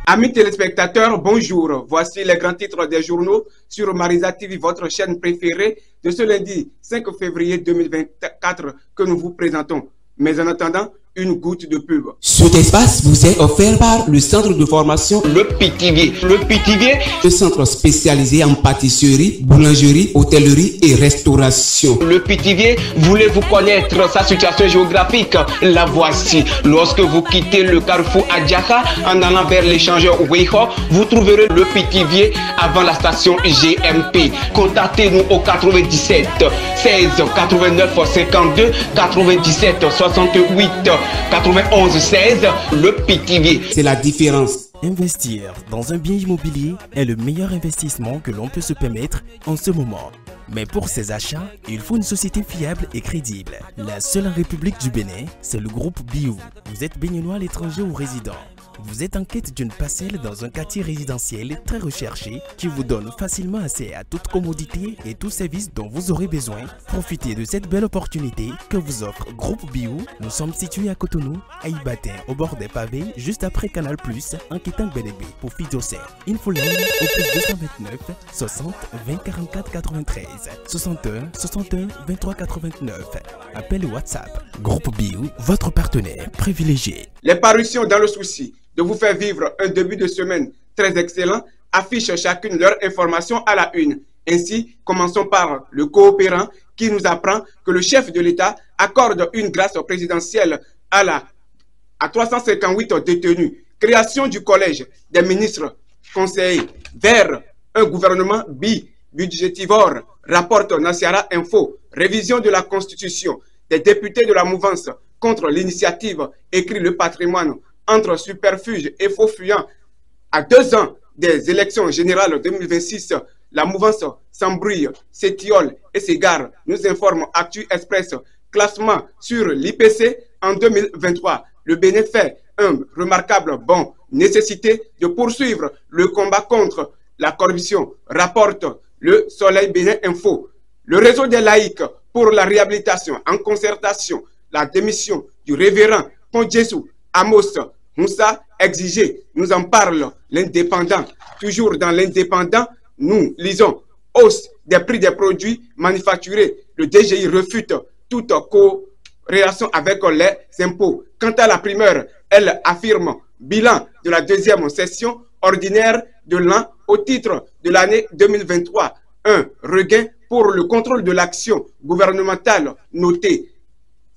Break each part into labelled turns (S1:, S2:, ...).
S1: Amis téléspectateurs, bonjour. Voici les grands titres des journaux sur Marisa TV, votre chaîne préférée de ce lundi 5 février 2024 que nous vous présentons. Mais en attendant, une goutte de pub.
S2: Cet espace vous est offert par le centre de formation
S3: Le Pithiviers. Le Pithiviers,
S2: le centre spécialisé en pâtisserie, boulangerie, hôtellerie et restauration.
S3: Le Pithiviers, voulez-vous connaître sa situation géographique? La voici. Lorsque vous quittez le carrefour Adjaka en allant vers l'échangeur Weiho, vous trouverez le Pithiviers avant la station GMP. Contactez-nous au 97 16 89 52 97 68 91 16, le Pithiviers.
S2: C'est la différence.
S4: Investir dans un bien immobilier est le meilleur investissement que l'on peut se permettre en ce moment. Mais pour ces achats, il faut une société fiable et crédible. La seule en République du Bénin, c'est le groupe Biou. Vous êtes béninois à l'étranger ou résident. Vous êtes en quête d'une parcelle dans un quartier résidentiel très recherché qui vous donne facilement accès à toute commodité et tout service dont vous aurez besoin. Profitez de cette belle opportunité que vous offre Groupe Biou. Nous sommes situés à Cotonou, à Ibatin, au bord des pavés, juste après Canal+, en quittant Bédébé pour Fidjosé. Infoline au plus 229 60 20 44 93 61 61 23 89. Appel WhatsApp. Groupe Biou, votre partenaire privilégié.
S1: Les parutions dans le souci de vous faire vivre un début de semaine très excellent affichent chacune leur information à la une. Ainsi, commençons par le coopérant qui nous apprend que le chef de l'État accorde une grâce présidentielle à 358 détenus. Création du collège des ministres conseillers vers un gouvernement budgétivore, rapporte Nassiara Info. Révision de la Constitution des députés de la mouvance contre l'initiative, écrit le patrimoine. Entre superfuges et faux fuyants, à 2 ans des élections générales 2026, la mouvance s'embrouille, s'étiole et s'égare, nous informe Actu Express. Classement sur l'IPC en 2023. Le Bénin fait un remarquable bond. Nécessité de poursuivre le combat contre la corruption, rapporte le Soleil Bénin Info. Le réseau des laïcs pour la réhabilitation en concertation, la démission du révérend Pondjesou Amos Moussa exigé, nous en parle l'Indépendant. Toujours dans l'Indépendant, nous lisons hausse des prix des produits manufacturés. Le DGI refute toute corrélation avec les impôts. Quant à la primeur, elle affirme bilan de la deuxième session ordinaire de l'an au titre de l'année 2023. Un regain pour le contrôle de l'action gouvernementale noté.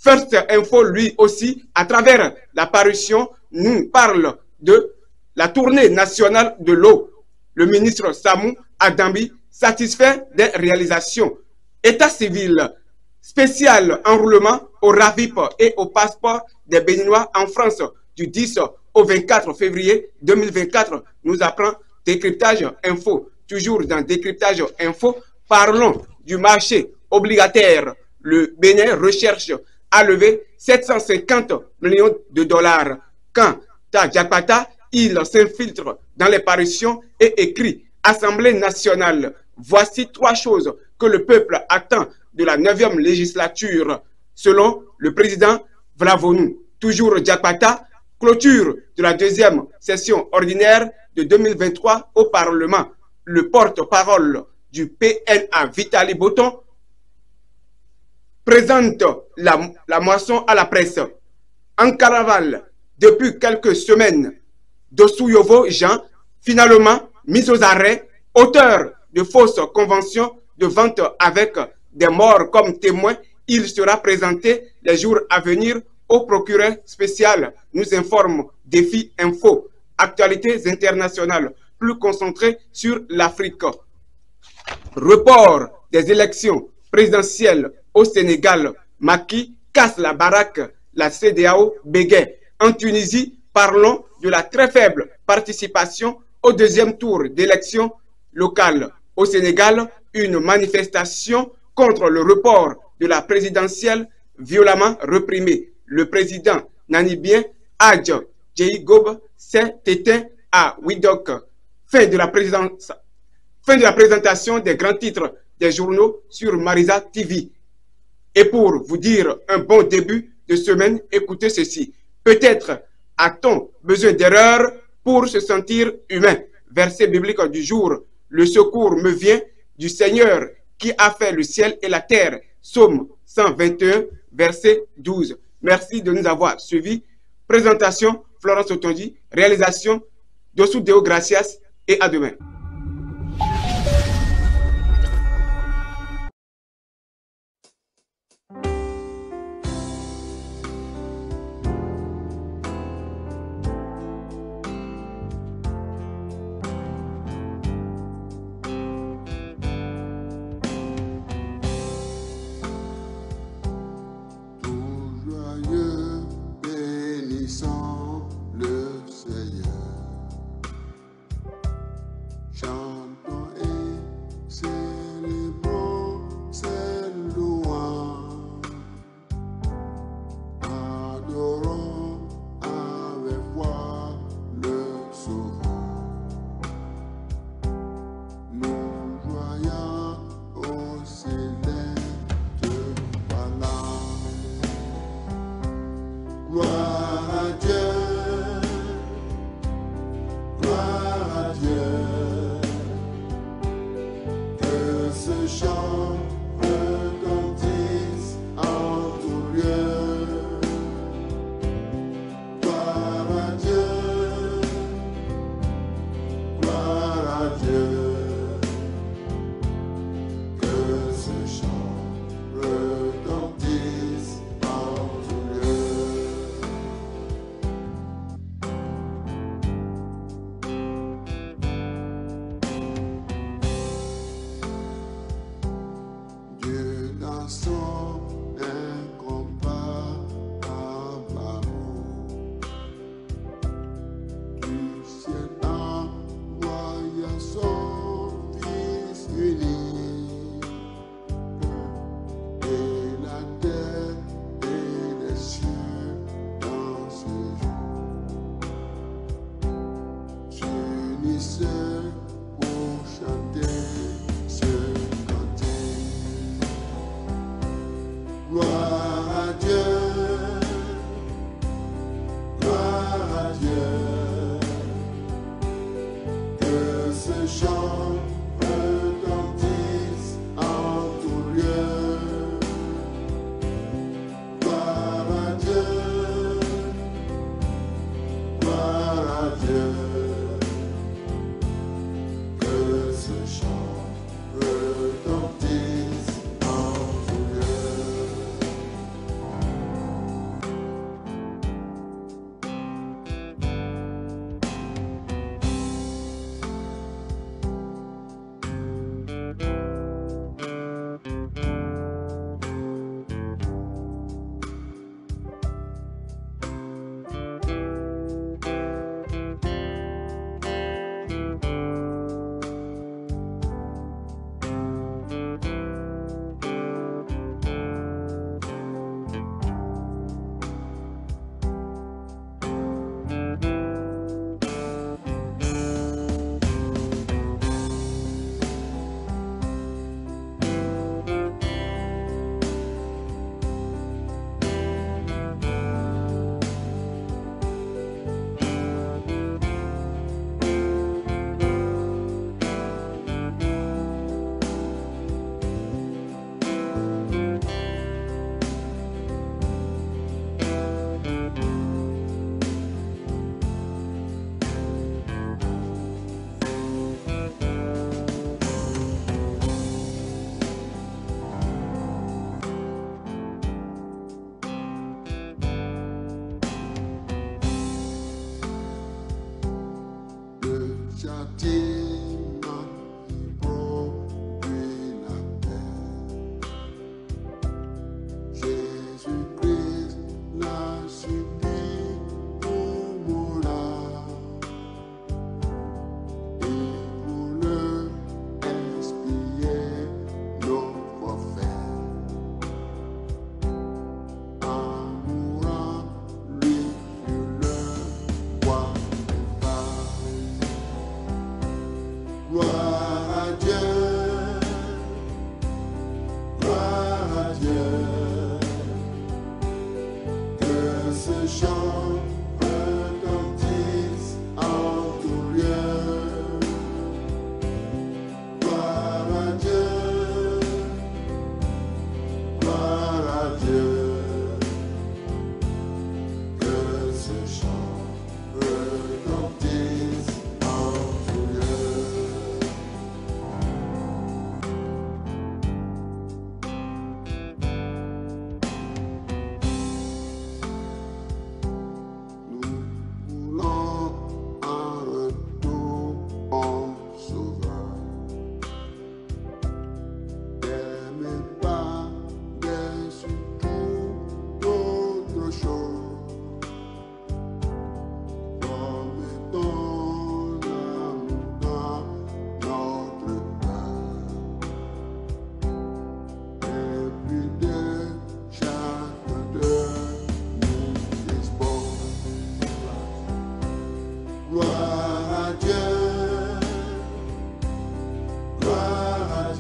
S1: First Info, lui aussi, à travers la parution, nous parle de la tournée nationale de l'eau. Le ministre Samou Adambi satisfait des réalisations. État civil, spécial enrôlement au RAVIP et au passeport des Béninois en France du 10 au 24 février 2024, nous apprend Décryptage Info. Toujours dans Décryptage Info, parlons du marché obligataire. Le Bénin recherche à lever 750 millions de dollars. Quant à Jakarta, il s'infiltre dans les parutions et écrit Assemblée nationale. Voici 3 choses que le peuple attend de la 9e législature. Selon le président Vlavonou, toujours Jakarta, clôture de la 2e session ordinaire de 2023 au Parlement. Le porte-parole du PNA, Vitali Boton, présente la moisson à la presse. En caravane, depuis quelques semaines, Dosouyovo Jean, finalement mis aux arrêts, auteur de fausses conventions de vente avec des morts comme témoins, il sera présenté les jours à venir au procureur spécial, nous informe Défi Info. Actualités internationales, plus concentrées sur l'Afrique. Report des élections présidentielles au Sénégal, Macky casse la baraque, la CEDEAO bégaie. En Tunisie, parlons de la très faible participation au 2e tour d'élections locales. Au Sénégal, une manifestation contre le report de la présidentielle violemment réprimée. Le président namibien Hadj Djeïgob s'est éteint à Windhoek. Fin de la présentation des grands titres des journaux sur Marisa TV. Et pour vous dire un bon début de semaine, écoutez ceci. Peut-être a-t-on besoin d'erreurs pour se sentir humain. Verset biblique du jour. Le secours me vient du Seigneur qui a fait le ciel et la terre. Psaume 121, verset 12. Merci de nous avoir suivis. Présentation, Florence Otondi. Réalisation, Dossou Deo Gracias. Et à demain.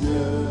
S5: Dieu.